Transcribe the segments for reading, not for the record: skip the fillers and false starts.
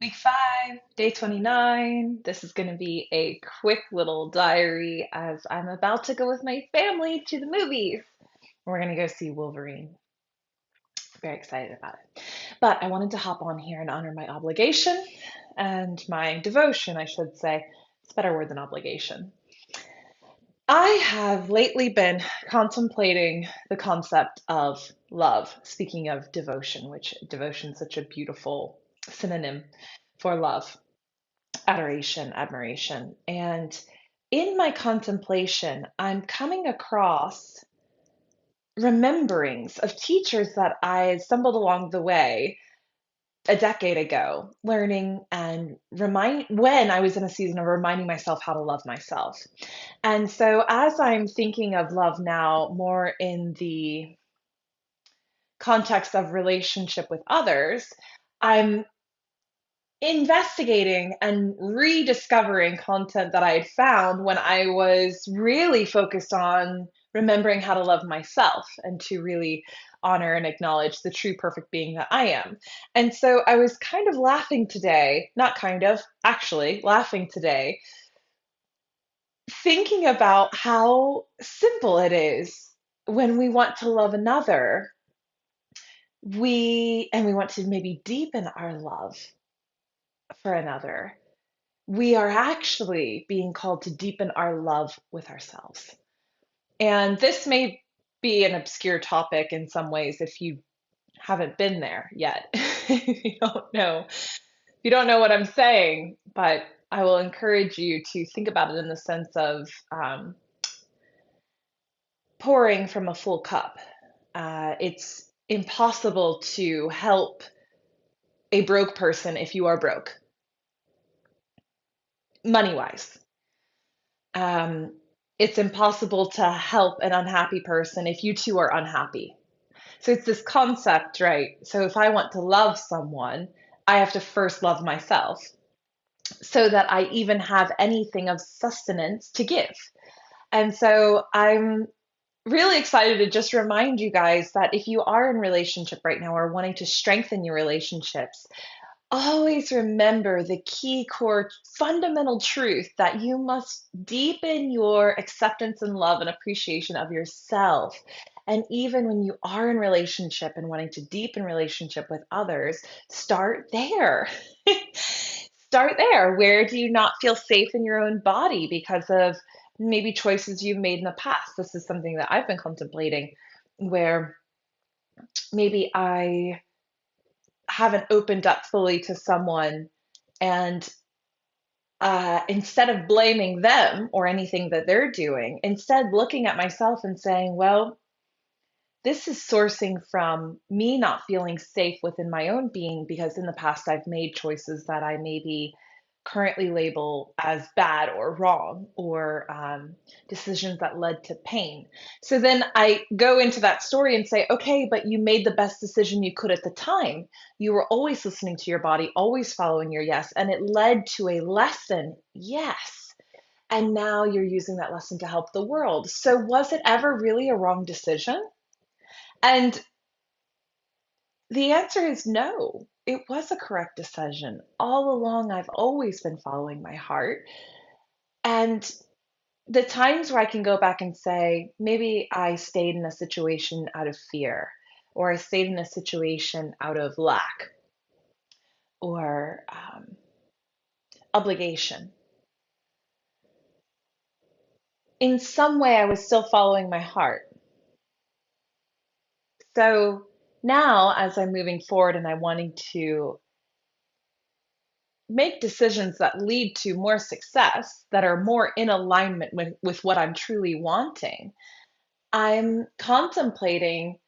Week 5, day 29. This is going to be a quick little diary as I'm about to go with my family to the movies. We're going to go see Wolverine. Very excited about it. But I wanted to hop on here and honor my obligation and my devotion, I should say. It's a better word than obligation. I have lately been contemplating the concept of love. Speaking of devotion, which devotion is such a beautiful synonym for love. Adoration, admiration. And in my contemplation, I'm coming across rememberings of teachers that I stumbled along the way a decade ago, learning and remind when I was in a season of reminding myself how to love myself. And so as I'm thinking of love now more in the context of relationship with others, I'm investigating and rediscovering content that I had found when I was really focused on remembering how to love myself and to really honor and acknowledge the true perfect being that I am. And so I was kind of laughing today, not kind of, actually laughing today, thinking about how simple it is when we want to love another. We want to maybe deepen our love for another, we are actually being called to deepen our love with ourselves. And this may be an obscure topic in some ways if you haven't been there yet. If you don't know what I'm saying, but I will encourage you to think about it in the sense of pouring from a full cup. It's impossible to help a broke person if you are broke, money wise. Um, it's impossible to help an unhappy person if you too are unhappy. So it's this concept, right? So if I want to love someone, I have to first love myself so that I even have anything of sustenance to give. And so I'm really excited to just remind you guys that if you are in relationship right now or wanting to strengthen your relationships, always remember the key core fundamental truth that you must deepen your acceptance and love and appreciation of yourself. And even when you are in relationship and wanting to deepen relationship with others, start there. Start there. Where do you not feel safe in your own body because of maybe choices you've made in the past? This is something that I've been contemplating where maybe I haven't opened up fully to someone and instead of blaming them or anything that they're doing, instead looking at myself and saying, well, this is sourcing from me not feeling safe within my own being because in the past I've made choices that I maybe currently label as bad or wrong or decisions that led to pain. So then I go into that story and say, okay, but you made the best decision you could at the time. You were always listening to your body, always following your yes, and it led to a lesson. Yes. And now you're using that lesson to help the world. So was it ever really a wrong decision? And the answer is no. It was a correct decision. All along, I've always been following my heart. And the times where I can go back and say, maybe I stayed in a situation out of fear, or I stayed in a situation out of lack or obligation. In some way, I was still following my heart. So now, as I'm moving forward and I'm wanting to make decisions that lead to more success, that are more in alignment with what I'm truly wanting, I'm contemplating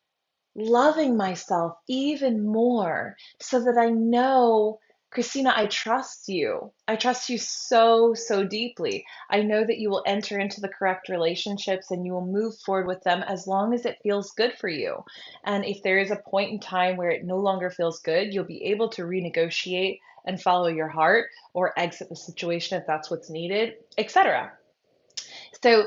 loving myself even more so that I know, Christina, I trust you. I trust you so, so deeply. I know that you will enter into the correct relationships and you will move forward with them as long as it feels good for you. And if there is a point in time where it no longer feels good, you'll be able to renegotiate and follow your heart or exit the situation if that's what's needed, etc. So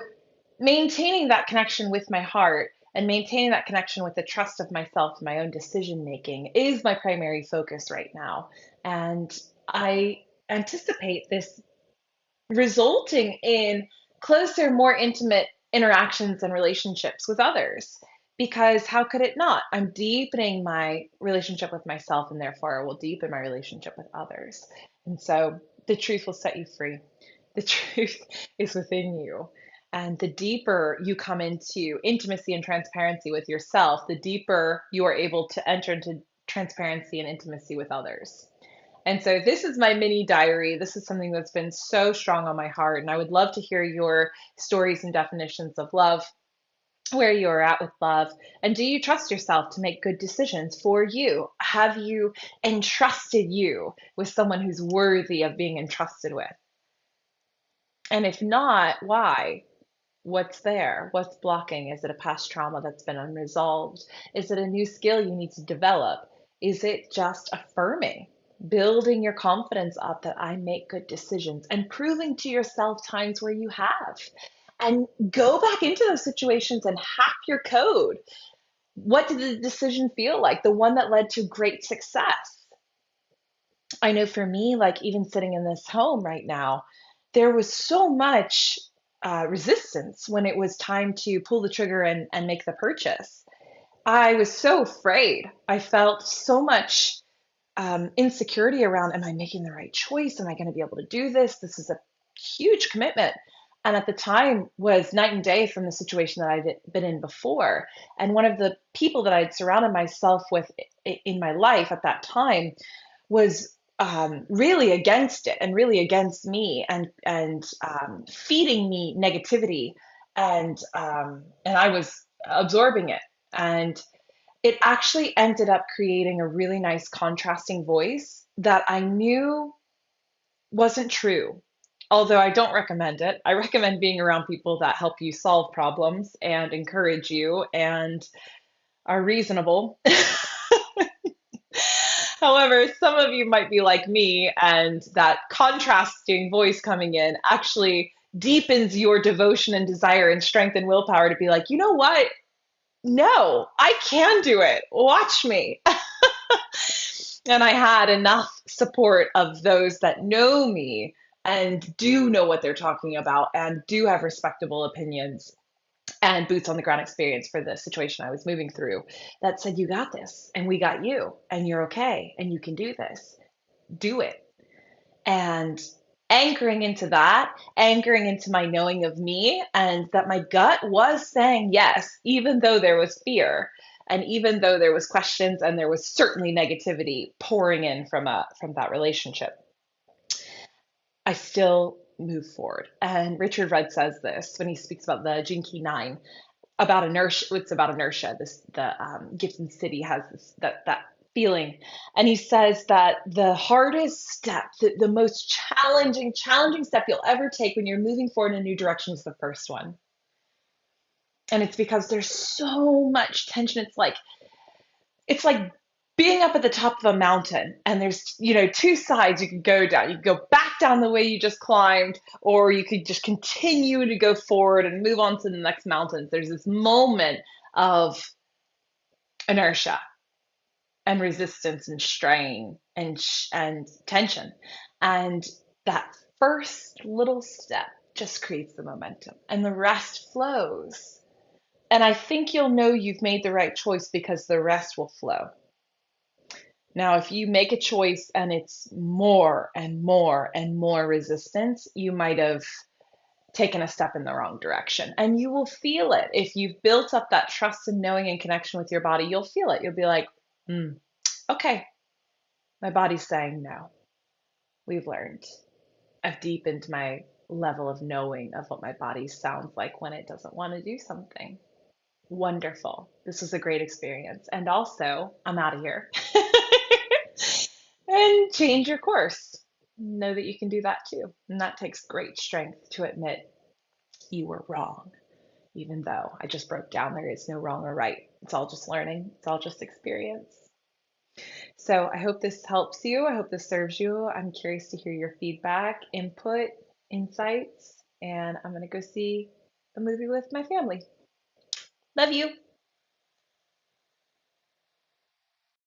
maintaining that connection with my heart and maintaining that connection with the trust of myself and my own decision making is my primary focus right now. And I anticipate this resulting in closer, more intimate interactions and relationships with others. Because how could it not? I'm deepening my relationship with myself, and therefore I will deepen my relationship with others. And so the truth will set you free. The truth is within you. And the deeper you come into intimacy and transparency with yourself, the deeper you are able to enter into transparency and intimacy with others. And so this is my mini diary. This is something that's been so strong on my heart. And I would love to hear your stories and definitions of love, where you're at with love. And do you trust yourself to make good decisions for you? Have you entrusted you with someone who's worthy of being entrusted with? And if not, why? What's there? What's blocking? Is it a past trauma that's been unresolved? Is it a new skill you need to develop? Is it just affirming, building your confidence up that I make good decisions and proving to yourself times where you have? And go back into those situations and hack your code. What did the decision feel like? The one that led to great success. I know for me, like even sitting in this home right now, there was so much resistance when it was time to pull the trigger and make the purchase. I was so afraid. I felt so much insecurity around, am I making the right choice? Am I going to be able to do this? This is a huge commitment. And at the time was night and day from the situation that I'd been in before. And one of the people that I'd surrounded myself with in my life at that time was really against it and really against me and feeding me negativity and I was absorbing it and it actually ended up creating a really nice contrasting voice that I knew wasn't true. Although I don't recommend it, I recommend being around people that help you solve problems and encourage you and are reasonable. However, some of you might be like me, and that contrasting voice coming in actually deepens your devotion and desire and strength and willpower to be like, you know what? No, I can do it. Watch me. And I had enough support of those that know me and do know what they're talking about and do have respectable opinions and boots on the ground experience for the situation I was moving through that said, you got this, and we got you, and you're okay, and you can do this. Do it. And anchoring into that, anchoring into my knowing of me, and that my gut was saying yes, even though there was fear. And even though there was questions and there was certainly negativity pouring in from that relationship, I still move forward. And Richard Rudd says this when he speaks about the Gene Key 9 about inertia. It's about inertia. The Gibson City has that feeling, and he says that the hardest step, the most challenging step you'll ever take when you're moving forward in a new direction is the first one. And it's because there's so much tension. It's like being up at the top of a mountain and there's two sides you could go down. You could go back down the way you just climbed, or you could just continue to go forward and move on to the next mountains. There's this moment of inertia and resistance and strain and tension, and that first little step just creates the momentum and the rest flows. And I think you'll know you've made the right choice because the rest will flow. Now, if you make a choice and it's more and more and more resistance, you might have taken a step in the wrong direction. And you will feel it. If you've built up that trust and knowing and connection with your body, you'll feel it. You'll be like, okay, my body's saying no. We've learned. I've deepened my level of knowing of what my body sounds like when it doesn't want to do something. Wonderful. This was a great experience. And also, I'm out of here. And change your course. Know that you can do that too. And that takes great strength to admit you were wrong, even though I just broke down there is no wrong or right. It's all just learning, it's all just experience. So I hope this helps you. I hope this serves you. I'm curious to hear your feedback, input, insights, and I'm going to go see a movie with my family. Love you.